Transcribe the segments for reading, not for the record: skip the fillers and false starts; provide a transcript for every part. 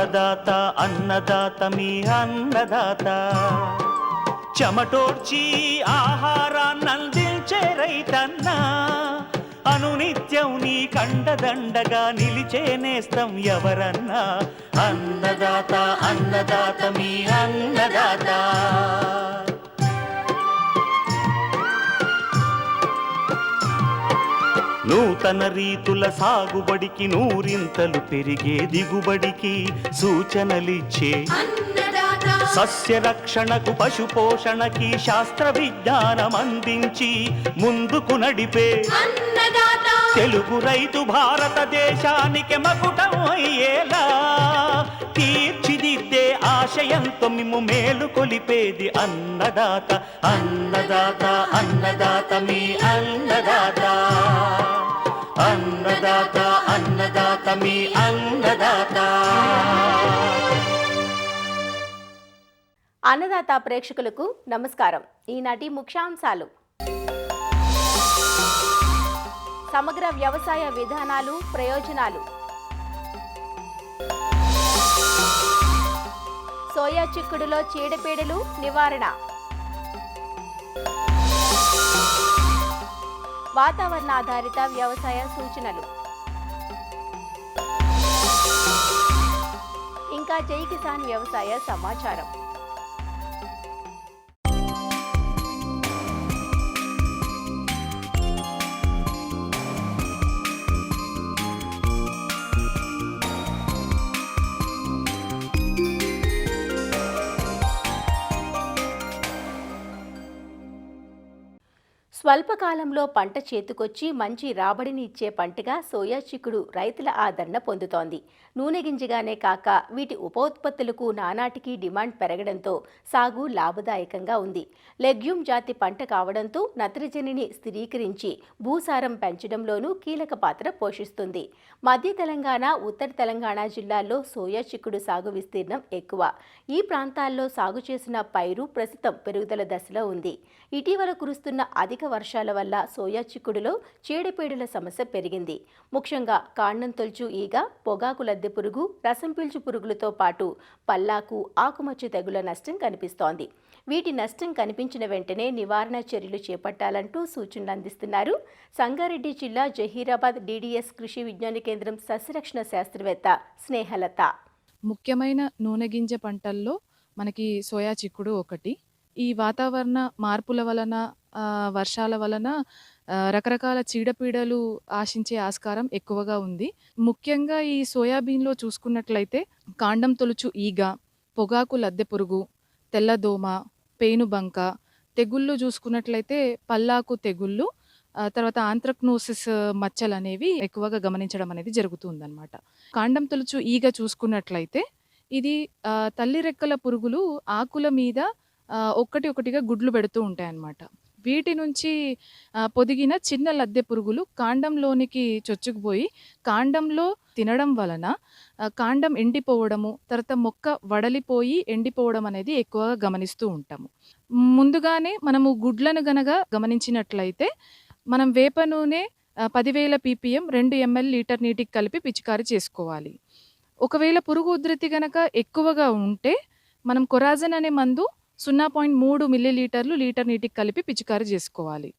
అన్నదాత అన్నదాత మీ అన్నదాత చెమటోడ్చి ఆహారాన్నందించే రైతన్న అనునిత్యం నీ కండదండగా నిలిచే నేస్తం ఎవరన్నా అన్నదాత అన్నదాత మీ అన్నదాత. నూతన రీతుల సాగుబడికి నూరింతలు పెరిగే దిగుబడికి సూచనలిచ్చే సస్య రక్షణకు పశు పోషణకి శాస్త్ర విజ్ఞానం అందించి ముందుకు నడిపే తెలుగు రైతు భారతదేశానికి మకుటం అయ్యేలా తీర్చిదిద్దే ఆశయంతో మిమ్ము మేలు కొలిపేది అన్నదాత అన్నదాత అన్నదాత మీ అన్నదాత అన్నదాత అన్నదాత మీ అన్నదాత. అన్నదాత ప్రేక్షకులకు నమస్కారం. ఈనాటి ముఖ్యాంశాలు: సమగ్ర వ్యవసాయ విధానాలు, ప్రయోజనాలు, సోయా చిక్కుడులో చీడపీడలు నివారణ, వాతావరణ ఆధారిత వ్యవసాయ సూచనలు, ఇంకా జై కిసాన్ వ్యవసాయ సమాచారం. స్వల్పకాలంలో పంట చేతికొచ్చి మంచి రాబడిని ఇచ్చే పంటగా సోయా చిక్కుడు రైతుల ఆదరణ పొందుతోంది. నూనె గింజగానే కాక వీటి ఉపోత్పత్తులకు నానాటికి డిమాండ్ పెరగడంతో సాగు లాభదాయకంగా ఉంది. లెగ్యూమ్ జాతి పంట కావడంతో నత్రజనిని స్థిరీకరించి భూసారం పెంచడంలోనూ కీలక పాత్ర పోషిస్తుంది. మధ్య తెలంగాణ, ఉత్తర తెలంగాణ జిల్లాల్లో సోయా చిక్కుడు సాగు విస్తీర్ణం ఎక్కువ. ఈ ప్రాంతాల్లో సాగు చేసిన పైరు ప్రస్తుతం పెరుగుదల దశలో ఉంది. ఇటీవల కురుస్తున్న అధిక వర్షాల వల్ల సోయా చిక్కుడులో చీడపీడల సమస్య పెరిగింది. ముఖ్యంగా కాండం తొలుచు ఈగ, పొగాకు లద్దె పురుగు, రసం పీల్చు పురుగులతో పాటు పల్లాకు, ఆకుమచ్చ తెగుల నష్టం కనిపిస్తోంది. వీటి నష్టం కనిపించిన వెంటనే నివారణ చర్యలు చేపట్టాలంటూ సూచనలు అందిస్తున్నారు సంగారెడ్డి జిల్లా జహీరాబాద్ DDS కృషి విజ్ఞాన కేంద్రం సస్యరక్షణ శాస్త్రవేత్త స్నేహలత. ముఖ్యమైన నూనె గింజ పంటల్లో మనకి సోయా చిక్కుడు ఒకటి. ఈ వాతావరణ మార్పుల వలన, వర్షాల వలన రకరకాల చీడపీడలు ఆశించే ఆస్కారం ఎక్కువగా ఉంది. ముఖ్యంగా ఈ సోయాబీన్లో చూసుకున్నట్లయితే కాండం తొలుచు ఈగ, పొగాకు లద్దె పురుగు, తెల్లదోమ, పేనుబంక, తెగుళ్ళు చూసుకున్నట్లయితే పల్లాకు తెగుళ్ళు, తర్వాత ఆంత్రక్నోసిస్ మచ్చలు అనేవి ఎక్కువగా గమనించడం అనేది జరుగుతుందన్నమాట. కాండం తొలుచు ఈగ చూసుకున్నట్లయితే ఇది తల్లి రెక్కల పురుగులు ఆకుల మీద ఒక్కటిగా గుడ్లు పెడుతూ ఉంటాయి అన్నమాట. వీటి నుంచి పొదిగిన చిన్న లద్దె పురుగులు కాండంలోనికి చొచ్చుకుపోయి కాండంలో తినడం వలన కాండం ఎండిపోవడము, తర్వాత మొక్క వడలిపోయి ఎండిపోవడం అనేది ఎక్కువగా గమనిస్తూ ఉంటాము. ముందుగానే మనము గుడ్లను గమనించినట్లయితే మనం వేప నూనె 10,000 ppm 2 ml లీటర్ నీటికి కలిపి పిచికారీ చేసుకోవాలి. ఒకవేళ పురుగు ఉధృతి ఎక్కువగా ఉంటే మనం కొరాజన్ అనే మందు 0.3 మిల్లీలీటర్లు లీటర్ నీటికి కలిపి పిచికారీ చేసుకోవాలి.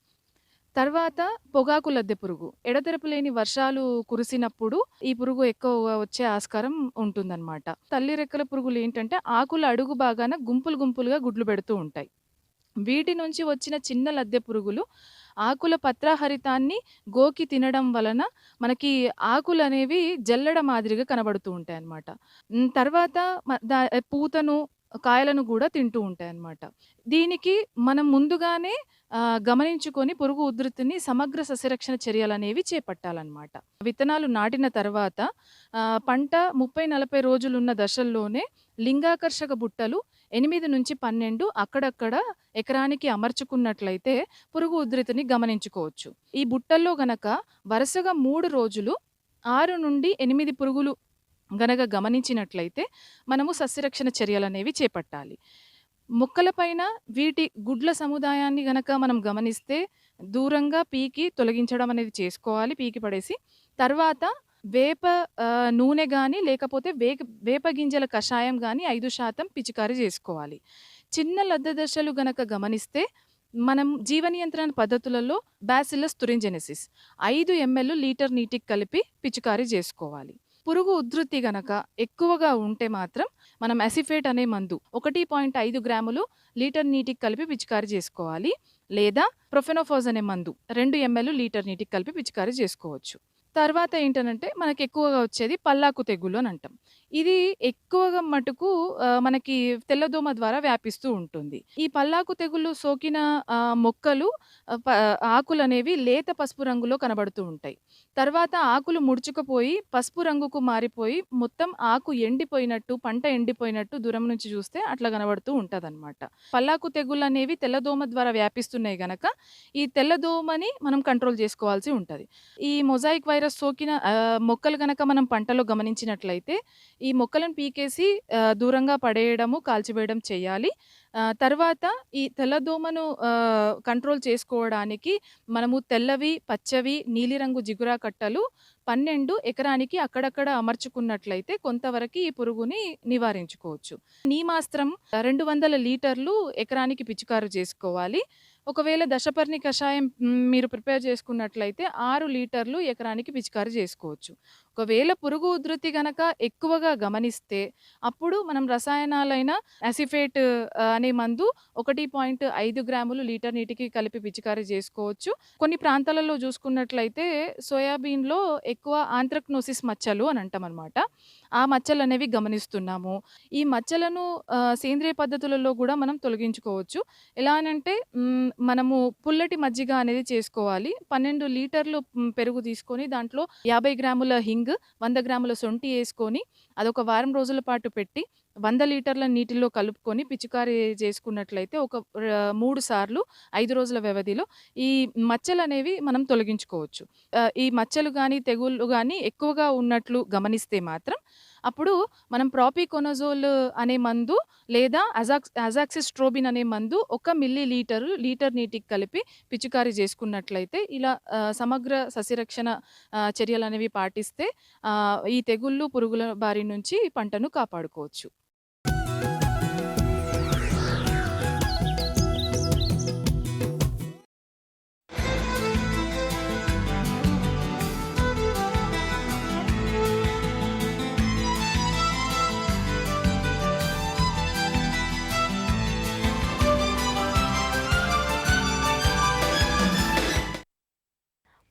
తర్వాత పొగాకు లద్దె పురుగు, ఎడతెరపు లేని వర్షాలు కురిసినప్పుడు ఈ పురుగు ఎక్కువ వచ్చే ఆస్కారం ఉంటుందన్నమాట. తల్లి రెక్కల పురుగులు ఏంటంటే ఆకుల అడుగు భాగాన గుంపులుగా గుడ్లు పెడుతూ ఉంటాయి. వీటి నుంచి వచ్చిన చిన్న లద్దె పురుగులు ఆకుల పత్రహరితాన్ని గోకి తినడం వలన మనకి ఆకులు అనేవి జల్లెడ మాదిరిగా కనబడుతూ ఉంటాయి అన్నమాట. తర్వాత పూతను, కాయలను కూడా తింటూ ఉంటాయి అన్నమాట. దీనికి మనం ముందుగానే గమనించుకొని పురుగు ఉధృతిని సమగ్ర సస్యరక్షణ చర్యలు అనేవి చేపట్టాలన్నమాట. విత్తనాలు నాటిన తర్వాత పంట 30-40 రోజులున్న దశల్లోనే లింగాకర్షక బుట్టలు 8 నుంచి 12 అక్కడక్కడ ఎకరానికి అమర్చుకున్నట్లయితే పురుగు ఉధృతిని గమనించుకోవచ్చు. ఈ బుట్టల్లో వరుసగా 3 రోజులు 6 నుండి 8 పురుగులు గమనించినట్లయితే మనము సస్యరక్షణ చర్యలు అనేవి చేపట్టాలి. మొక్కలపైన వీటి గుడ్ల సముదాయాన్ని మనం గమనిస్తే దూరంగా పీకి తొలగించడం అనేది చేసుకోవాలి, పీకి పడేసి. తర్వాత వేప నూనె గానీ, లేకపోతే వేప గింజల కషాయం గానీ 5% పిచికారీ జేసుకోవాలి. చిన్న లద్దె దశలు గనక గమనిస్తే, మనం జీవ నియంత్రణ పద్ధతులలో బాసిల్లస్ తురింజెనిసిస్ 5 ఎంఎల్ లీటర్ నీటికి కలిపి పిచికారీ జేసుకోవాలి. పురుగు ఉధృతి గనక ఎక్కువగా ఉంటే మాత్రం మనం అసిఫేట్ అనే మందు 1.5 గ్రాములు లీటర్ నీటికి కలిపి పిచికారీ జేసుకోవాలి. లేదా ప్రొఫెనోఫాస్ అనే మందు 2 ఎంఎల్ లీటర్ నీటికి కలిపి పిచికారీ జేసుకోవచ్చు. తర్వాత ఏంటనంటే మనకెక్కువగా వచ్చేది పల్లాకు తెగులు అని అంటాం. ఇది ఎక్కువగా మటుకు మనకి తెల్లదోమ ద్వారా వ్యాపిస్తూ ఉంటుంది. ఈ పల్లాకు తెగులు సోకిన మొక్కలు ఆకులనేవి లేత పసుపు రంగులో కనబడుతూ ఉంటాయి. తర్వాత ఆకులు ముడుచుకుపోయి పసుపు రంగుకు మారిపోయి మొత్తం ఆకు ఎండిపోయినట్టు, పంట ఎండిపోయినట్టు దూరం నుంచి చూస్తే అట్లా కనబడుతూ ఉంటదనమాట. పల్లాకు తెగుళ్ళనేవి తెల్లదోమ ద్వారా వ్యాపిస్తున్నాయి గనక ఈ తెల్లదోమని మనం కంట్రోల్ చేసుకోవాల్సి ఉంటది. ఈ మొజాయిక్ వైరస్ సోకిన మొక్కలు గనక మనం పంటలో గమనించినట్లయితే ఈ మొక్కలను పీకేసి దూరంగా పడేయడము, కాల్చివేయడం చేయాలి. తర్వాత ఈ తెల్లదోమను కంట్రోల్ చేసుకోవడానికి మనము తెల్లవి, పచ్చవి, నీలిరంగు జిగురా కట్టలు 12 ఎకరానికి అక్కడక్కడ అమర్చుకున్నట్లయితే కొంతవరకు ఈ పురుగుని నివారించుకోవచ్చు. నీమాస్త్రం 200 లీటర్లు ఎకరానికి పిచికారు చేసుకోవాలి. ఒకవేళ దశపర్ణి కషాయం మీరు ప్రిపేర్ చేసుకున్నట్లయితే 6 లీటర్లు ఎకరానికి పిచికారీ చేసుకోవచ్చు. ఒకవేళ పురుగు ఉధృతి గనక ఎక్కువగా గమనిస్తే అప్పుడు మనం రసాయనాలైన అసిఫేట్ అనే మందు 1.5 గ్రాములు లీటర్ నీటికి కలిపి పిచికారీ చేసుకోవచ్చు. కొన్ని ప్రాంతాలలో చూసుకున్నట్లయితే సోయాబీన్‌లో ఎక్కువ ఆంత్రక్నోసిస్ మచ్చలు అని అంటామనమాట. ఆ మచ్చలనేవి గమనిస్తున్నాము. ఈ మచ్చలను సేంద్రియ పద్ధతులలో కూడా మనం తొలగించుకోవచ్చు. ఎలా అనంటే మనము పుల్లటి మజ్జిగ అనేది చేసుకోవాలి. 12 లీటర్లు పెరుగు తీసుకొని దాంట్లో 50 గ్రాముల హింగ్, 100 గ్రాముల సొంఠి యేసుకొని అదొక వారం రోజుల పాటు పెట్టి 100 లీటర్ల నీటిలో కలుపుకొని పిచికారీ చేసుకున్నట్లయితే ఒక 3 సార్లు 5 రోజుల వ్యవధిలో ఈ మచ్చలనేవి మనం తొలగించుకోవచ్చు. ఈ మచ్చలు గానీ, తెగుళ్ళు గానీ ఎక్కువగా ఉన్నట్లు గమనిస్తే మాత్రం అప్పుడు మనం ప్రాపికొనజోల్ అనే మందు లేదా అజాక్సిస్ట్రోబిన్ అనే మందు 1 మిల్లీ లీటర్ నీటికి కలిపి పిచికారీ చేసుకున్నట్లయితే ఇలా సమగ్ర సస్యరక్షణ చర్యలనేవి పాటిస్తే ఈ తెగుళ్ళు, పురుగుల బారి నుంచి పంటను కాపాడుకోవచ్చు.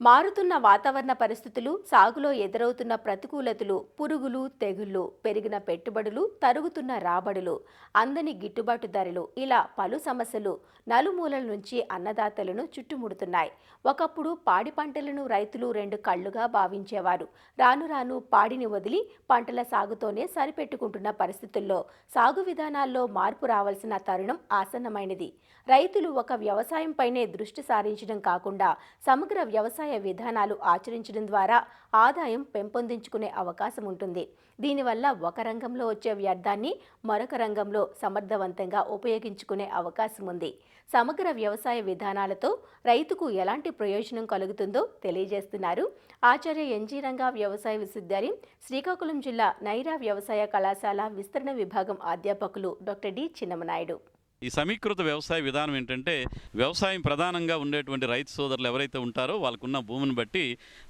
మారుతున్న వాతావరణ పరిస్థితులు, సాగులో ఎదురవుతున్న ప్రతికూలతలు, పురుగులు, తెగుళ్లు, పెరిగిన పెట్టుబడులు, తరుగుతున్న రాబడులు, అందని గిట్టుబాటు ధరలు ఇలా పలు సమస్యలు నలుమూలల నుంచి అన్నదాతలను చుట్టుముడుతున్నాయి. ఒకప్పుడు పాడి పంటలను రైతులు 2 కళ్లుగా భావించేవారు. రాను రాను పాడిని వదిలి పంటల సాగుతోనే సరిపెట్టుకుంటున్న పరిస్థితుల్లో సాగు విధానాల్లో మార్పు రావాల్సిన తరుణం ఆసన్నమైనది. రైతులు ఒక వ్యవసాయంపైనే దృష్టి సారించడం కాకుండా సమగ్ర వ్యవసాయ విధానాలు ఆచరించడం ద్వారా ఆదాయం పెంపొందించుకునే అవకాశం ఉంటుంది. దీనివల్ల ఒక రంగంలో వచ్చే వ్యర్థాన్ని మరొక రంగంలో సమర్థవంతంగా ఉపయోగించుకునే అవకాశం ఉంది. సమగ్ర వ్యవసాయ విధానాలతో రైతుకు ఎలాంటి ప్రయోజనం కలుగుతుందో తెలియజేస్తున్నారు ఆచార్య ఎన్జీ రంగా వ్యవసాయ విశ్వవిద్యాలయం, శ్రీకాకుళం జిల్లా నైరా వ్యవసాయ కళాశాల విస్తరణ విభాగం అధ్యాపకులు డాక్టర్ డి చిన్నమనాయుడు. ఈ సమీకృత వ్యవసాయ విధానం ఏంటంటే వ్యవసాయం ప్రధానంగా ఉండేటువంటి రైతు సోదరులు ఎవరైతే ఉంటారో వాళ్ళకున్న భూమిని బట్టి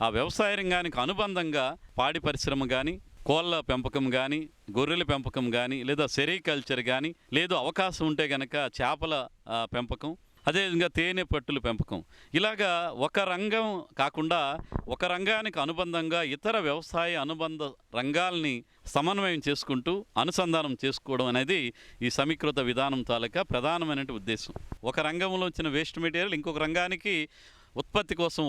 ఆ వ్యవసాయ రంగానికి అనుబంధంగా పాడి పరిశ్రమ కానీ, కోళ్ళ పెంపకం కానీ, గొర్రెల పెంపకం కానీ, లేదా సెరికల్చర్ కానీ, లేదు అవకాశం ఉంటే కనుక చేపల పెంపకం, అదేవిధంగా తేనె పట్టుల పెంపకం, ఇలాగా ఒక రంగం కాకుండా ఒక రంగానికి అనుబంధంగా ఇతర వ్యవసాయ అనుబంధ రంగాల్ని సమన్వయం చేసుకుంటూ అనుసంధానం చేసుకోవడం అనేది ఈ సమీకృత విధానం తాలూకా ప్రధానమైన ఉద్దేశం. ఒక రంగంలో వచ్చిన వేస్ట్ మెటీరియల్ ఇంకొక రంగానికి ఉత్పత్తి కోసం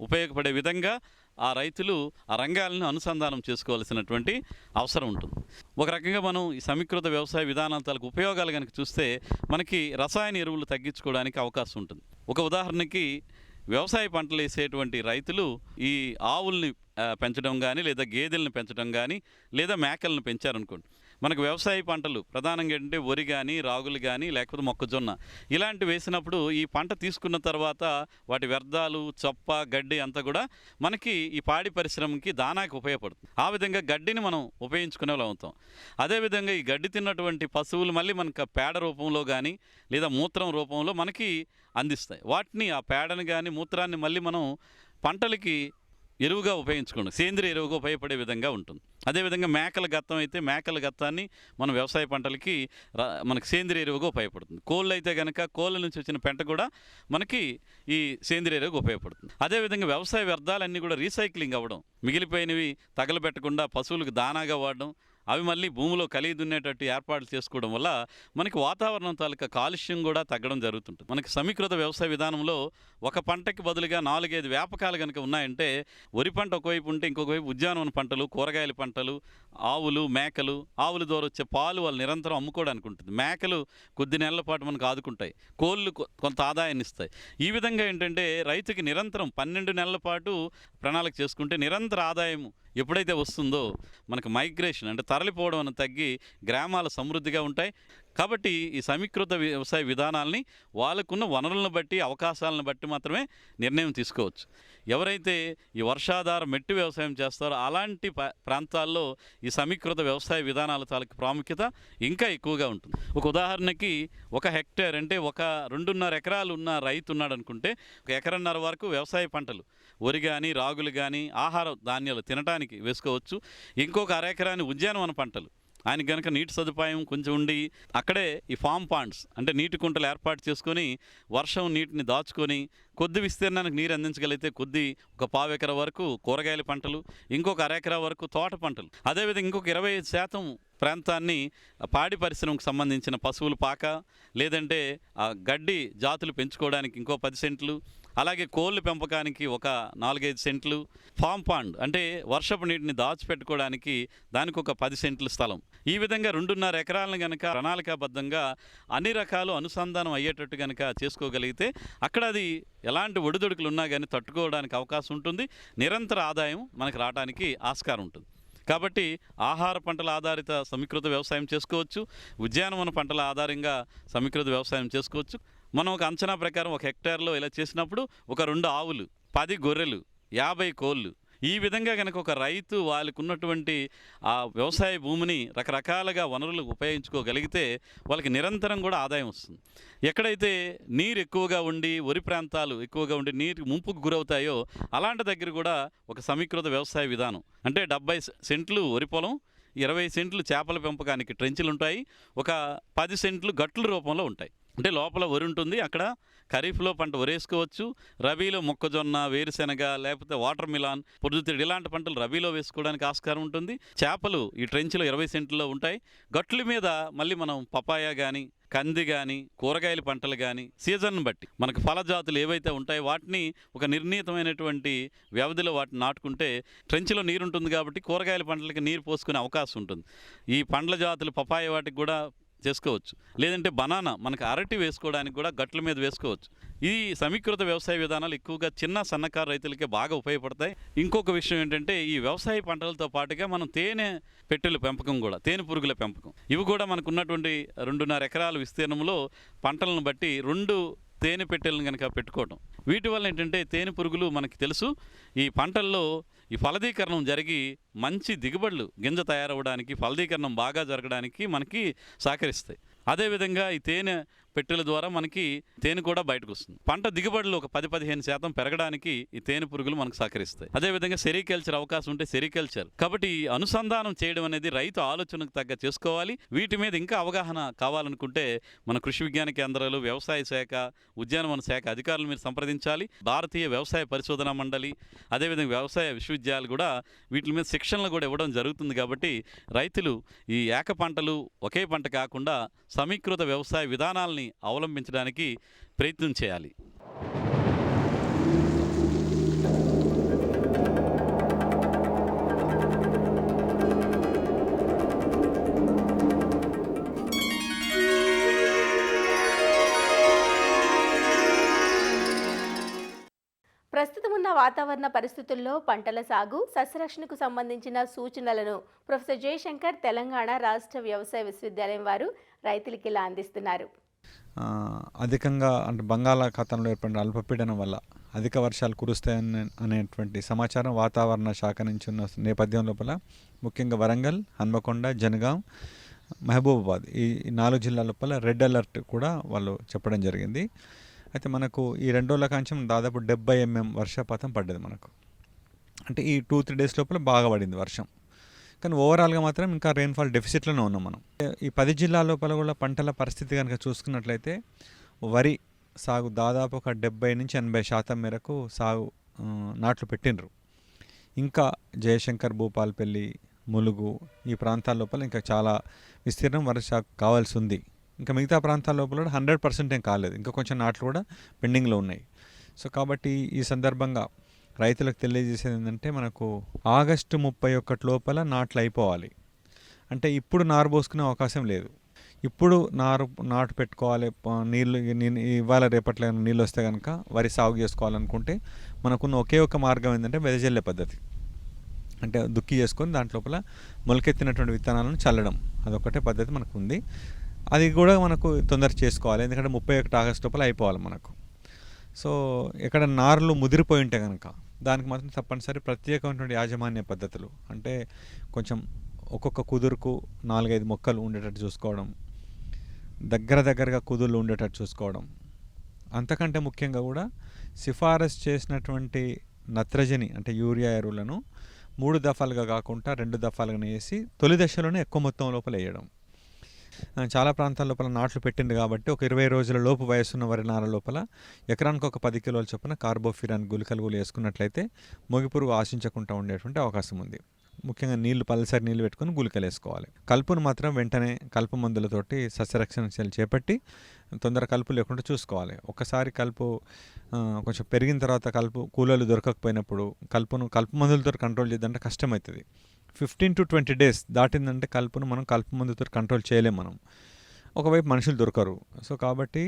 ఉపయోగపడే విధంగా ఆ రైతులు ఆ రంగాలను అనుసంధానం చేసుకోవాల్సినటువంటి అవసరం ఉంటుంది. ఒక రకంగా మనం ఈ సమీకృత వ్యవసాయ విధానాల తాలూకు ఉపయోగాలు కనుక చూస్తే మనకి రసాయన ఎరువులు తగ్గించుకోవడానికి అవకాశం ఉంటుంది. ఒక ఉదాహరణకి వ్యవసాయ పంటలు వేసేటువంటి రైతులు ఈ ఆవుల్ని పెంచడం కానీ, లేదా గేదెలను పెంచడం కానీ, లేదా మేకలను పెంచారనుకోండి. మనకు వ్యవసాయ పంటలు ప్రధానంగా ఏంటంటే వరి కానీ, రాగులు కానీ, లేకపోతే మొక్కజొన్న ఇలాంటివి వేసినప్పుడు ఈ పంట తీసుకున్న తర్వాత వాటి వ్యర్థాలు, చొప్ప, గడ్డి అంతా కూడా మనకి ఈ పాడి పరిశ్రమకి దానాకి ఉపయోగపడుతుంది. ఆ విధంగా గడ్డిని మనం ఉపయోగించుకునే వాళ్ళు అవుతాం. అదేవిధంగా ఈ గడ్డి తిన్నటువంటి పశువులు మళ్ళీ మనకు పేడ రూపంలో కానీ లేదా మూత్రం రూపంలో మనకి అందిస్తాయి. వాటిని ఆ పేడని కానీ మూత్రాన్ని మళ్ళీ మనం పంటలకి ఎరువుగా ఉపయోగించుకోండి, సేంద్రియ ఎరువుగా ఉపయోగపడే విధంగా ఉంటుంది. అదేవిధంగా మేకల గత్తం అయితే మేకల గత్తాన్ని మనం వ్యవసాయ పంటలకి మనకి సేంద్రియ ఎరువుగా ఉపయోగపడుతుంది. కోళ్ళు అయితే కనుక కోళ్ళ నుంచి వచ్చిన పెంట కూడా మనకి ఈ సేంద్రియ ఎరువుగా ఉపయోగపడుతుంది. అదేవిధంగా వ్యవసాయ వ్యర్థాలన్నీ కూడా రీసైక్లింగ్ అవ్వడం, మిగిలిపోయినవి తగలబెట్టకుండా పశువులకు దానాగా వాడడం, అవి మళ్ళీ భూమిలో కలిగి దున్నేటట్టు ఏర్పాట్లు చేసుకోవడం వల్ల మనకి వాతావరణం తాలూకా కాలుష్యం కూడా తగ్గడం జరుగుతుంటుంది. మనకి సమీకృత వ్యవసాయ విధానంలో ఒక పంటకి బదులుగా 4-5 వ్యాపకాలు కనుక ఉన్నాయంటే, వరి పంట ఒకవైపు ఉంటే ఇంకొక వైపు ఉద్యానవన పంటలు, కూరగాయల పంటలు, ఆవులు, మేకలు, ఆవుల ద్వారా వచ్చే పాలు వాళ్ళు నిరంతరం అమ్ముకోవడానికి ఉంటుంది. మేకలు కొద్ది నెలల పాటు మనకు ఆదుకుంటాయి, కోళ్ళు కొంత ఆదాయాన్ని ఇస్తాయి. ఈ విధంగా ఏంటంటే రైతుకి నిరంతరం 12 నెలల పాటు ప్రణాళిక చేసుకుంటే నిరంతర ఆదాయం ఎప్పుడైతే వస్తుందో మనకు మైగ్రేషన్ అంటే తరలిపోవడం అనేది తగ్గి గ్రామాలు సమృద్ధిగా ఉంటాయి. కాబట్టి ఈ సమీకృత వ్యవసాయ విధానాల్ని వాళ్ళకున్న వనరులను బట్టి, అవకాశాలను బట్టి మాత్రమే నిర్ణయం తీసుకోవచ్చు. ఎవరైతే ఈ వర్షాధార మెట్టు వ్యవసాయం చేస్తారో అలాంటి ప్రాంతాల్లో ఈ సమీకృత వ్యవసాయ విధానాల తాలూకు ప్రాముఖ్యత ఇంకా ఎక్కువగా ఉంటుంది. ఒక ఉదాహరణకి 1 హెక్టేర్ అంటే 2.5 ఎకరాలు ఉన్న రైతు ఉన్నాడు అనుకుంటే 1.5 ఎకరం వరకు వ్యవసాయ పంటలు వరి కానీ, రాగులు కానీ, ఆహార ధాన్యాలు తినడానికి వేసుకోవచ్చు. ఇంకొక 1/2 ఎకరాన్ని ఉద్యానవన పంటలు, ఆయనకి కనుక నీటి సదుపాయం కొంచెం ఉండి అక్కడే ఈ ఫామ్ పాండ్స్ అంటే నీటి కుంటలు ఏర్పాటు చేసుకొని వర్షం నీటిని దాచుకొని కొద్ది విస్తీర్ణానికి నీరు అందించగలిగితే కొద్ది 1/4 ఎకరా వరకు కూరగాయల పంటలు, ఇంకొక 1/2 ఎకరా వరకు తోట పంటలు, అదేవిధంగా ఇంకొక 25% ప్రాంతాన్ని పాడి పరిశ్రమకు సంబంధించిన పశువులు పాక లేదంటే గడ్డి జాతులు పెంచుకోవడానికి ఇంకో 10 సెంట్లు, అలాగే కోళ్ళ పెంపకానికి ఒక 4-5 సెంట్లు, ఫామ్ పాండ్ అంటే వర్షపు నీటిని దాచిపెట్టుకోవడానికి దానికి ఒక 10 సెంట్ల స్థలం. ఈ విధంగా 2.5 ఎకరాలను కనుక ప్రణాళికాబద్ధంగా అన్ని రకాలు అనుసంధానం అయ్యేటట్టు కనుక చేసుకోగలిగితే అక్కడ అది ఎలాంటి ఒడిదుడుకులు ఉన్నా కానీ తట్టుకోవడానికి అవకాశం ఉంటుంది. నిరంతర ఆదాయం మనకు రావడానికి ఆస్కారం ఉంటుంది. కాబట్టి ఆహార పంటల ఆధారిత సమీకృత వ్యవసాయం చేసుకోవచ్చు, ఉద్యానవన పంటల ఆధారంగా సమీకృత వ్యవసాయం చేసుకోవచ్చు. మనం ఒక అంచనా ప్రకారం 1 హెక్టార్లో ఇలా చేసినప్పుడు ఒక 2 ఆవులు, 10 గొర్రెలు, 50 కోళ్ళు, ఈ విధంగా కనుక ఒక రైతు వాళ్ళకు ఉన్నటువంటి ఆ వ్యవసాయ భూమిని రకరకాలుగా వనరులు ఉపయోగించుకోగలిగితే వాళ్ళకి నిరంతరం కూడా ఆదాయం వస్తుంది. ఎక్కడైతే నీరు ఎక్కువగా ఉండి వరి ప్రాంతాలు ఎక్కువగా ఉండి నీరు ముంపుకు గురవుతాయో అలాంటి దగ్గర కూడా ఒక సమీకృత వ్యవసాయ విధానం అంటే 70 సెంట్లు వరి పొలం, 20 సెంట్లు చేపల పెంపకానికి ట్రెంచులు ఉంటాయి, ఒక 10 సెంట్లు గట్ల రూపంలో ఉంటాయి. అంటే లోపల వరి ఉంటుంది, అక్కడ ఖరీఫ్లో పంట వరేసుకోవచ్చు, రబీలో మొక్కజొన్న, వేరుశెనగ లేకపోతే వాటర్ మిలాన్, పొద్దుతిడి ఇలాంటి పంటలు రబీలో వేసుకోవడానికి ఆస్కారం ఉంటుంది. చేపలు ఈ ట్రెంచ్లో 20 సెంట్లో ఉంటాయి. గట్ల మీద మళ్ళీ మనం పపాయ కానీ, కంది కానీ, కూరగాయల పంటలు కానీ సీజన్ బట్టి మనకు ఫలజాతులు ఏవైతే ఉంటాయో వాటిని ఒక నిర్ణీతమైనటువంటి వ్యవధిలో వాటిని నాటుకుంటే ట్రెంచ్లో నీరు ఉంటుంది కాబట్టి కూరగాయల పంటలకి నీరు పోసుకునే అవకాశం ఉంటుంది. ఈ పండ్ల జాతులు పపాయ వాటికి కూడా చేసుకోవచ్చు, లేదంటే బనానా మనకు అరటి వేసుకోవడానికి కూడా గట్ల మీద వేసుకోవచ్చు. ఈ సమీకృత వ్యవసాయ విధానాలు ఎక్కువగా చిన్న సన్నకారు రైతులకే బాగా ఉపయోగపడతాయి. ఇంకొక విషయం ఏంటంటే ఈ వ్యవసాయ పంటలతో పాటుగా మనం తేనె పెట్టెల పెంపకం కూడా, తేనె పురుగుల పెంపకం, ఇవి కూడా మనకు ఉన్నటువంటి 2.5 ఎకరాల విస్తీర్ణంలో పంటలను బట్టి 2 తేనె పెట్టెలను కనుక పెట్టుకోవటం, వీటి వల్ల ఏంటంటే తేనె పురుగులు మనకి తెలుసు ఈ పంటల్లో ఈ ఫలదీకరణం జరిగి మంచి దిగుబడులు గింజ తయారవడానికి, ఫలదీకరణం బాగా జరగడానికి మనకి సహకరిస్తాయి. అదేవిధంగా ఈ తేనె పెట్టెల ద్వారా మనకి తేనె కూడా బయటకు వస్తుంది. పంట దిగుబడులు ఒక 10-15% పెరగడానికి ఈ తేనె పురుగులు మనకు సహకరిస్తాయి. అదేవిధంగా సెరికల్చర్ అవకాశం ఉంటే సెరికల్చర్. కాబట్టి ఈ అనుసంధానం చేయడం అనేది రైతు ఆలోచనకు తగ్గ చేసుకోవాలి. వీటి మీద ఇంకా అవగాహన కావాలనుకుంటే మన కృషి విజ్ఞాన కేంద్రాలు, వ్యవసాయ శాఖ, ఉద్యానవన శాఖ అధికారులు మీరు సంప్రదించాలి. భారతీయ వ్యవసాయ పరిశోధనా మండలి, అదేవిధంగా వ్యవసాయ విశ్వవిద్యాలయాలు కూడా వీటి మీద శిక్షణలు కూడా ఇవ్వడం జరుగుతుంది. కాబట్టి రైతులు ఈ ఏక పంటలు ఒకే పంట కాకుండా సమీకృత వ్యవసాయ విధానాలని అవలంబించడానికి ప్రయత్నం చేయాలి. ప్రస్తుతం ఉన్న వాతావరణ పరిస్థితుల్లో పంటల సాగు, సస్యరక్షణకు సంబంధించిన సూచనలను ప్రొఫెసర్ జయశంకర్ తెలంగాణ రాష్ట్ర వ్యవసాయ విశ్వవిద్యాలయం వారు రైతులకి ఇలా అందిస్తున్నారు. అధికంగా అంటే బంగాళాఖాతంలో ఏర్పడిన అల్పపీడనం వల్ల అధిక వర్షాలు కురుస్తాయని అనేటువంటి సమాచారం వాతావరణ శాఖ నుంచి ఉన్న నేపథ్యం లోపల ముఖ్యంగా వరంగల్, హన్మకొండ, జనగాం, మహబూబాబాద్ ఈ 4 జిల్లాల లోపల రెడ్ అలర్ట్ కూడా వాళ్ళు చెప్పడం జరిగింది. అయితే మనకు ఈ 2 రోజుల కాంచం దాదాపు 70 mm వర్షపాతం పడ్డది మనకు. అంటే ఈ 2-3 డేస్ లోపల బాగా పడింది వర్షం. కానీ ఓవరాల్గా మాత్రం ఇంకా రెయిన్ఫాల్ డెఫిసిట్లోనే ఉన్నాం మనం. ఈ 10 జిల్లాల లోపల కూడా పంటల పరిస్థితి కనుక చూసుకున్నట్లయితే వరి సాగు దాదాపు ఒక 70-80% మేరకు సాగు నాట్లు పెట్టినరు. ఇంకా జయశంకర్, భూపాల్పల్లి, ములుగు ఈ ప్రాంతాల లోపల ఇంకా చాలా విస్తీర్ణం వర్ష కావాల్సి ఉంది. ఇంకా మిగతా ప్రాంతాల లోపల 100% ఏం కాలేదు, ఇంకా కొంచెం నాట్లు కూడా పెండింగ్లో ఉన్నాయి. సో కాబట్టి ఈ సందర్భంగా రైతులకు తెలియజేసేది ఏంటంటే మనకు ఆగస్టు 31 లోపల నాట్లు అయిపోవాలి. అంటే ఇప్పుడు నారు పోసుకునే అవకాశం లేదు. ఇప్పుడు నాటు పెట్టుకోవాలి, నీళ్ళు ఇవాళ రేపట్లో నీళ్ళు వస్తే కనుక వరి సాగు చేసుకోవాలనుకుంటే మనకున్న ఒకే ఒక మార్గం ఏంటంటే వెదజల్లే పద్ధతి. అంటే దుక్కి చేసుకొని దాంట్లోపల మొలకెత్తినటువంటి విత్తనాలను చల్లడం, అదొకటే పద్ధతి మనకు ఉంది. అది కూడా మనకు తొందర చేసుకోవాలి, ఎందుకంటే 31 ఆగస్టు లోపల అయిపోవాలి మనకు. సో ఎక్కడ నారులు ముదిరిపోయి ఉంటే కనుక దానికి మాత్రం తప్పనిసరి ప్రత్యేకమైనటువంటి యాజమాన్య పద్ధతులు, అంటే కొంచెం ఒక్కొక్క కుదురుకు 4-5 మొక్కలు ఉండేటట్టు చూసుకోవడం, దగ్గరగా కుదుర్లు ఉండేటట్టు చూసుకోవడం. అంతకంటే ముఖ్యంగా కూడా సిఫారసు చేసినటువంటి నత్రజని అంటే యూరియా ఎరువులను 3 దఫాలుగా కాకుండా 2 దఫాలుగా వేసి తొలి దశలోనే ఎక్కువ మొత్తం లోపల వేయడం. చాలా ప్రాంతాల లోపల నాట్లు పెట్టింది కాబట్టి ఒక 20 రోజుల లోపు వయసున్న వరి నార లోపల ఎకరానికి ఒక 10 కిలోల చొప్పున కార్బోఫిరాన్ గుళికలు వేసుకున్నట్లయితే మొగిపురుగు ఆశించకుండా ఉండేటువంటి అవకాశం ఉంది. ముఖ్యంగా పల్సరి నీళ్ళు పెట్టుకొని గుళికలు వేసుకోవాలి. కలుపును మాత్రం వెంటనే కలుపు మందులతోటి సస్యరక్షణ చర్యలు చేపట్టి తొందర కలుపు లేకుండా చూసుకోవాలి. ఒకసారి కలుపు కొంచెం పెరిగిన తర్వాత కూలీలు దొరకకపోయినప్పుడు కలుపు మందులతో కంట్రోల్ చేద్దంటే కష్టమవుతుంది. 15 to 20 days దాటిందంటే కలుపును మనం కలుపు మందుతో కంట్రోల్ చేయలేం మనం. ఒకవైపు మనుషులు దొరకరు. సో కాబట్టి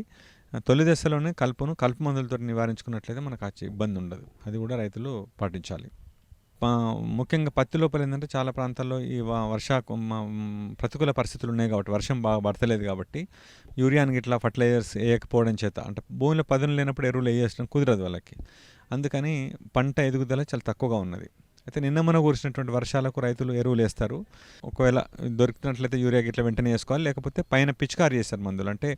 తొలి దశలోనే కలుపు మందులతో నివారించుకున్నట్లయితే మనకు ఆ ఇబ్బంది ఉండదు. అది కూడా రైతులు పాటించాలి. ముఖ్యంగా పత్తి లోపల ఏంటంటే చాలా ప్రాంతాల్లో ఈ ప్రతికూల పరిస్థితులు ఉన్నాయి కాబట్టి వర్షం బాగా పడతలేదు కాబట్టి యూరియానికి ఇట్లా ఫర్టిలైజర్స్ వేయకపోవడం చేత అంటే భూమిలో పదును లేనప్పుడు ఎరువులు వేయడం కుదరదు వాళ్ళకి. అందుకని పంట ఎదుగుదల చాలా తక్కువగా ఉన్నది. అయితే నిన్న మొన్న కురిసినటువంటి వర్షాలకు రైతులు ఎరువులు వేస్తారు. ఒకవేళ దొరికినట్లయితే యూరియా గిట్లా వెంటనే వేసుకోవాలి, లేకపోతే పైన పిచికారి చేస్తారు మందులు. అంటే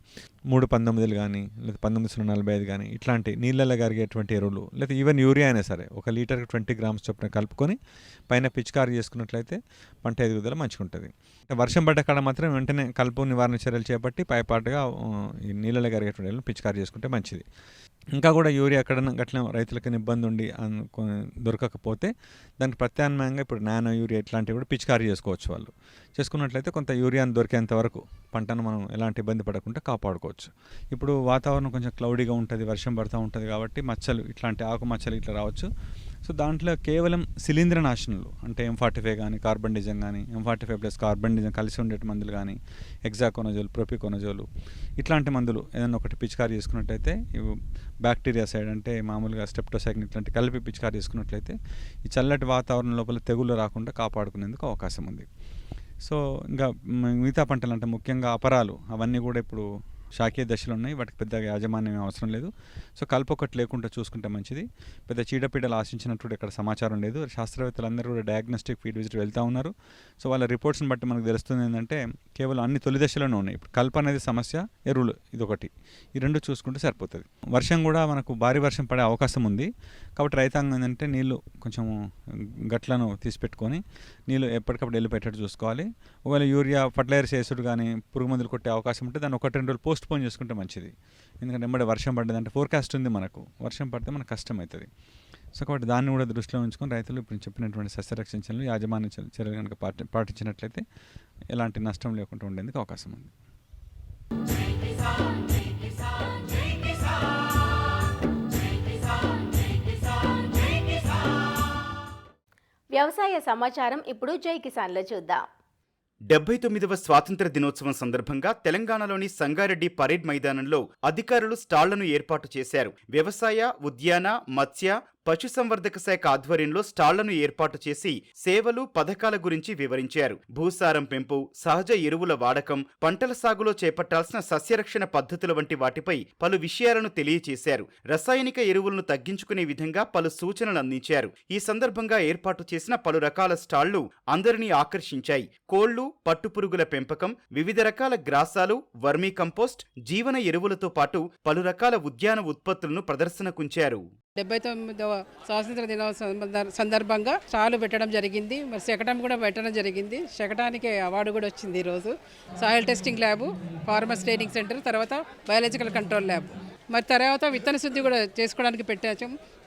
319 కానీ లేదా 1945 కానీ ఇట్లాంటి నీళ్ళల్లో కరిగేటువంటి ఎరువులు, లేదా ఈవెన్ యూరియా అయినా సరే 1 లీటర్కి 20 grams చొప్పున కలుపుకొని పైన పిచికారి చేసుకున్నట్లయితే పంట ఎదుగుదల మంచిగా ఉంటుంది. వర్షం పడ్డ కాడ మాత్రం వెంటనే కలుపు నివారణ చర్యలు చేపట్టి పైపాటుగా ఈ నీళ్ళలో కరిగేటువంటి ఎరువులు పిచికారి చేసుకుంటే మంచిది. ఇంకా కూడా యూరియా ఎక్కడన్నా గట్ల రైతులకు ఇబ్బంది ఉండి దొరకకపోతే దానికి ప్రత్యామ్నాయంగా ఇప్పుడు నానో యూరియా ఇట్లాంటివి కూడా పిచికారీ చేసుకోవచ్చు. వాళ్ళు చేసుకున్నట్లయితే కొంత యూరియాను దొరికేంత వరకు పంటను మనం ఎలాంటి ఇబ్బంది పడకుండా కాపాడుకోవచ్చు. ఇప్పుడు వాతావరణం కొంచెం క్లౌడీగా ఉంటుంది, వర్షం పడుతూ ఉంటుంది కాబట్టి మచ్చలు ఇట్లాంటి ఆకు మచ్చలు ఇట్లా రావచ్చు. సో దాంట్లో కేవలం శిలీంద్రనాశనలు అంటే M45 కానీ కార్బండిజం కానీ M45+ కార్బండిజం కలిసి ఉండే మందులు కానీ హెక్సాకోనజోల్, ప్రొపికోనజోల్ ఇట్లాంటి మందులు ఏదైనా ఒకటి పిచికారీ చేసుకున్నట్లయితే ఇవి బ్యాక్టీరియా సైడ్ అంటే మామూలుగా స్టెప్టోసైక్లిన్ ఇట్లాంటి కలిపి పిచికారీ చేసుకున్నట్లయితే ఈ చల్లటి వాతావరణం లోపల తెగుళ్ళు రాకుండా కాపాడుకునేందుకు అవకాశం ఉంది. సో ఇంకా మిగతా పంటలు అంటే ముఖ్యంగా అపరాలు అవన్నీ కూడా ఇప్పుడు శాఖీయ దశలు ఉన్నాయి, వాటికి పెద్దగా యాజమాన్యం అవసరం లేదు. సో కలుపు ఒకటి లేకుండా చూసుకుంటే మంచిది. పెద్ద చీడపీడలు ఆశించినట్టు ఇక్కడ సమాచారం లేదు. శాస్త్రవేత్తలందరూ కూడా డయాగ్నోస్టిక్ ఫీల్డ్ విజిట్ వెళ్తూ ఉన్నారు. సో వాళ్ళ రిపోర్ట్స్ని బట్టి మనకు తెలుస్తుంది ఏంటంటే కేవలం అన్ని తొలి దశలోనే ఉన్నాయి. ఇప్పుడు కలుపు అనేది సమస్య, ఎరువులు ఇదొకటి, ఈ రెండు చూసుకుంటే సరిపోతుంది. వర్షం కూడా మనకు భారీ వర్షం పడే అవకాశం ఉంది కాబట్టి రైతాంగం ఏంటంటే నీళ్ళు కొంచెం గట్లను తీసిపెట్టుకొని నీళ్ళు ఎప్పటికప్పుడు వెళ్ళిపెట్టేట్టు చూసుకోవాలి. ఒకవేళ యూరియా ఫర్టిలైజర్స్ వేసుడు కానీ పురుగు మందులు కొట్టే అవకాశం ఉంటే దాన్ని 1-2 రోజులు పోస్ట్పోన్ చేసుకుంటే మంచిది. ఎందుకంటే వెంబడి వర్షం పడ్డదంటే ఫోర్కాస్ట్ ఉంది మనకు, వర్షం పడితే మనకు కష్టం అవుతుంది. సో కాబట్టి దాన్ని కూడా దృష్టిలో ఉంచుకొని రైతులు ఇప్పుడు చెప్పినటువంటి సస్యరక్షణ చర్యలు, యాజమాన్య చర్యలు కనుక పాటించినట్లయితే ఎలాంటి నష్టం లేకుండా ఉండేందుకు అవకాశం ఉంది. వ్యవసాయ సమాచారం ఇప్పుడు జై కిసాన్లో చూద్దాం. 79వ స్వాతంత్ర దినోత్సవం సందర్భంగా తెలంగాణలోని సంగారెడ్డి పరేడ్ మైదానంలో అధికారులు స్టాళ్లను ఏర్పాటు చేశారు. వ్యవసాయ, ఉద్యాన, మత్స్య, పశుసంవర్ధక శాఖ ఆధ్వర్యంలో స్టాళ్లను ఏర్పాటు చేసి సేవలు, పథకాల గురించి వివరించారు. భూసారం పెంపు, సహజ ఎరువుల వాడకం, పంటల సాగులో చేపట్టాల్సిన సస్యరక్షణ పద్ధతుల వంటి వాటిపై పలు విషయాలను తెలియచేశారు. రసాయనిక ఎరువులను తగ్గించుకునే విధంగా పలు సూచనలు అందించారు. ఈ సందర్భంగా ఏర్పాటు చేసిన పలు రకాల స్టాళ్లు అందరినీ ఆకర్షించాయి. కోళ్లు, పట్టుపురుగుల పెంపకం, వివిధ రకాల గ్రాసాలు, వర్మీ కంపోస్ట్, జీవన ఎరువులతో పాటు పలు రకాల ఉద్యాన ఉత్పత్తులను ప్రదర్శనకుంచారు. 79వ స్వాతంత్ర దినోత్సవం సందర్భంగా స్టాలు పెట్టడం జరిగింది. మరి శకటం కూడా పెట్టడం జరిగింది. శకటానికి అవార్డు కూడా వచ్చింది ఈరోజు. Soil testing lab, farmers training centre, తర్వాత బయాలజికల్ కంట్రోల్ ల్యాబ్, మరి తర్వాత విత్తన శుద్ధి కూడా చేసుకోవడానికి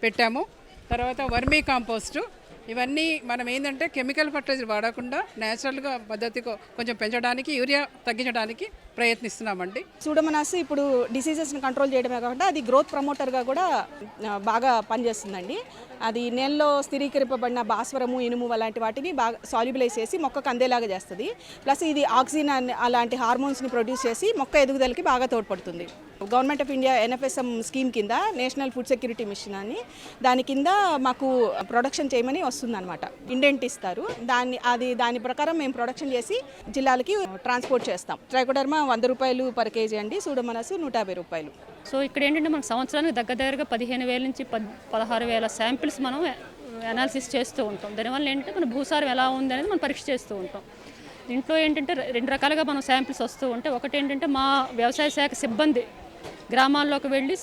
పెట్టాము. తర్వాత వర్మీ కాంపోస్టు, ఇవన్నీ మనం ఏంటంటే కెమికల్ ఫర్టిలైజర్ వాడకుండా న్యాచురల్గా పద్ధతిగా కొంచెం పెంచడానికి, యూరియా తగ్గించడానికి ప్రయత్నిస్తున్నామండి. సూడోమోనాస్ ఇప్పుడు డిసీజెస్ని కంట్రోల్ చేయడమే కాకుండా అది గ్రోత్ ప్రమోటర్గా కూడా బాగా పనిచేస్తుందండి. అది నేలలో స్థిరీకరింపబడిన భాస్వరము, ఇనుము అలాంటి వాటిని బాగా సాల్యుబలైజ్ చేసి మొక్కకు అందేలాగా చేస్తుంది. ప్లస్ ఇది ఆక్సిజన్ అలాంటి హార్మోన్స్ని ప్రొడ్యూస్ చేసి మొక్క ఎదుగుదలకి బాగా తోడ్పడుతుంది. Government of India NFSM scheme కింద, నేషనల్ ఫుడ్ సెక్యూరిటీ మిషన్ అని, దాని కింద మాకు ప్రొడక్షన్ చేయమని వస్తుందన్నమాట. ఇండెంట్ ఇస్తారు. దాని ప్రకారం మేము ప్రొడక్షన్ చేసి జిల్లాలకి ట్రాన్స్పోర్ట్ చేస్తాం. ట్రైకోడర్మా 100 రూపాయలు పర్ కేజీ అండి, సూడోమోనాస్ 150 రూపాయలు. సో ఇక్కడ ఏంటంటే మనకు సంవత్సరానికి దగ్గరగా 15,000 నుంచి 16,000 శాంపిల్స్ మనం అనాలిసిస్ చేస్తూ ఉంటాం. దానివల్ల ఏంటంటే మన భూసారం ఎలా ఉంది అనేది మనం పరీక్ష చేస్తూ ఉంటాం. దీంట్లో ఏంటంటే 2 రకాలుగా మనం శాంపిల్స్ వస్తూ ఉంటాయి. ఒకటి ఏంటంటే మా వ్యవసాయ శాఖ సిబ్బంది గ్రామాల్లోకి వెళ్ళి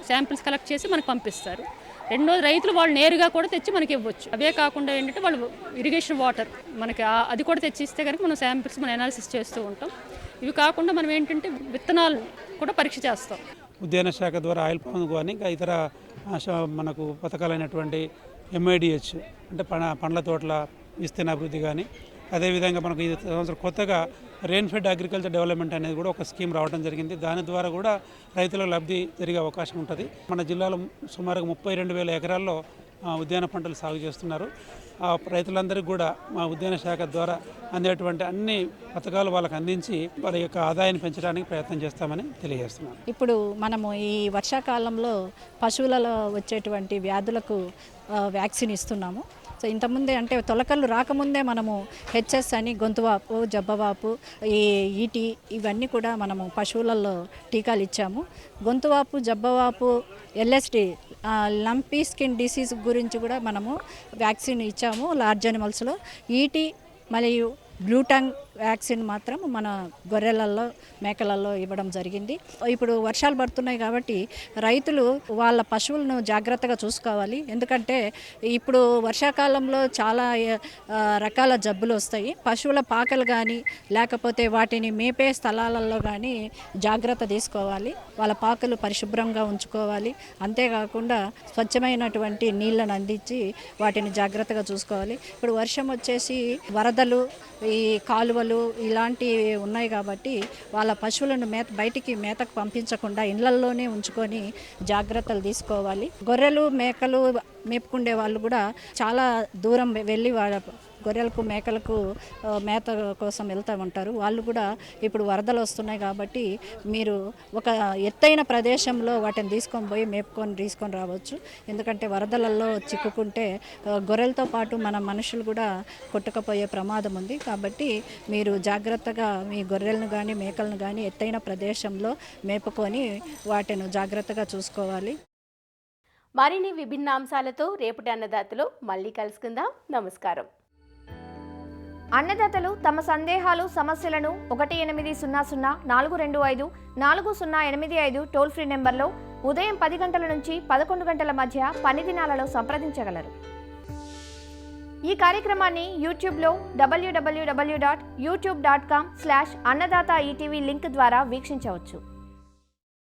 శాంపిల్స్ కలెక్ట్ చేసి మనకు పంపిస్తారు. రెండోది రైతులు వాళ్ళు నేరుగా కూడా తెచ్చి మనకి ఇవ్వచ్చు. అవే కాకుండా ఏంటంటే వాళ్ళు ఇరిగేషన్ వాటర్ మనకి అది కూడా తెచ్చి ఇస్తే కనుక మనం శాంపిల్స్ మనం అనాలిసిస్ చేస్తూ ఉంటాం. ఇవి కాకుండా మనం ఏంటంటే విత్తనాలు కూడా పరీక్ష చేస్తాం. ఉద్యాన శాఖ ద్వారా ఆయిల్ పామ్ కానీ ఇంకా ఇతర మనకు పథకాలైనటువంటి MIDH అంటే పండ్ల తోటల విస్తీర్ణ అభివృద్ధి కానీ, అదేవిధంగా మనకు ఈ సంవత్సరం కొత్తగా రెయిన్ఫెడ్ అగ్రికల్చర్ డెవలప్మెంట్ అనేది కూడా ఒక స్కీమ్ రావడం జరిగింది. దాని ద్వారా కూడా రైతులకు లబ్ధి జరిగే అవకాశం ఉంటుంది. మన జిల్లాలో సుమారుగా 32,000 ఎకరాల్లో ఉద్యాన పంటలు సాగు చేస్తున్నారు. ఆ రైతులందరికీ కూడా మా ఉద్యాన శాఖ ద్వారా అందేటువంటి అన్ని పథకాలు వాళ్ళకి అందించి వాళ్ళ యొక్క ఆదాయాన్ని పెంచడానికి ప్రయత్నం చేస్తామని తెలియజేస్తున్నాను. ఇప్పుడు మనము ఈ వర్షాకాలంలో పశువులలో వచ్చేటువంటి వ్యాధులకు వ్యాక్సిన్ ఇస్తున్నాము. సో ఇంతకుముందే అంటే తొలకళ్ళు రాకముందే మనము HS అని, గొంతువాపు, జబ్బవాపు, ఈ ఈటి ఇవన్నీ కూడా మనము పశువులలో టీకాలు ఇచ్చాము. గొంతువాపు, జబ్బవాపు, LSD లంపీ స్కిన్ డిసీజ్ గురించి కూడా మనము వ్యాక్సిన్ ఇచ్చాము లార్జ్ అనిమల్స్లో. ఈటి మరియు బ్లూటంగ్ వ్యాక్సిన్ మాత్రం మన గొర్రెలలో, మేకలలో ఇవ్వడం జరిగింది. ఇప్పుడు వర్షాలు పడుతున్నాయి కాబట్టి రైతులు వాళ్ళ పశువులను జాగ్రత్తగా చూసుకోవాలి. ఎందుకంటే ఇప్పుడు వర్షాకాలంలో చాలా రకాల జబ్బులు వస్తాయి. పశువుల పాకలు కానీ లేకపోతే వాటిని మేపే స్థలాలలో కానీ జాగ్రత్త తీసుకోవాలి. వాళ్ళ పాకలు పరిశుభ్రంగా ఉంచుకోవాలి. అంతేకాకుండా స్వచ్ఛమైనటువంటి నీళ్ళను అందించి వాటిని జాగ్రత్తగా చూసుకోవాలి. ఇప్పుడు వర్షం వచ్చేసి వరదలు, ఈ కాలువలు ఇలాంటివి ఉన్నాయి కాబట్టి వాళ్ళ పశువులను బయటికి మేతకు పంపించకుండా ఇళ్లల్లోనే ఉంచుకొని జాగ్రత్తలు తీసుకోవాలి. గొర్రెలు, మేకలు మేపుకుండే వాళ్ళు కూడా చాలా దూరం వెళ్ళి వాళ్ళ గొర్రెలకు, మేకలకు మేత కోసం వెళ్తూ ఉంటారు. వాళ్ళు కూడా ఇప్పుడు వరదలు వస్తున్నాయి కాబట్టి మీరు ఒక ఎత్తైన ప్రదేశంలో వాటిని తీసుకొని రావచ్చు. ఎందుకంటే వరదలలో చిక్కుకుంటే గొర్రెలతో పాటు మన మనుషులు కూడా కొట్టుకుపోయే ప్రమాదం ఉంది. కాబట్టి మీరు జాగ్రత్తగా మీ గొర్రెలను కానీ మేకలను కానీ ఎత్తైన ప్రదేశంలో మేపుకొని వాటిని జాగ్రత్తగా చూసుకోవాలి. మరిన్ని విభిన్న అంశాలతో రేపటి అన్నదాతలో మళ్ళీ కలుసుకుందాం. నమస్కారం. అన్నదాతలు తమ సందేహాలు, సమస్యలను 1800-425-4085 టోల్ ఫ్రీ నెంబర్లో ఉదయం 10 గంటల నుంచి 11 గంటల మధ్య పని దినాలలో సంప్రదించగలరు. ఈ కార్యక్రమాన్ని యూట్యూబ్లో www.youtube.com/annadaata ETV లింక్ ద్వారా వీక్షించవచ్చు.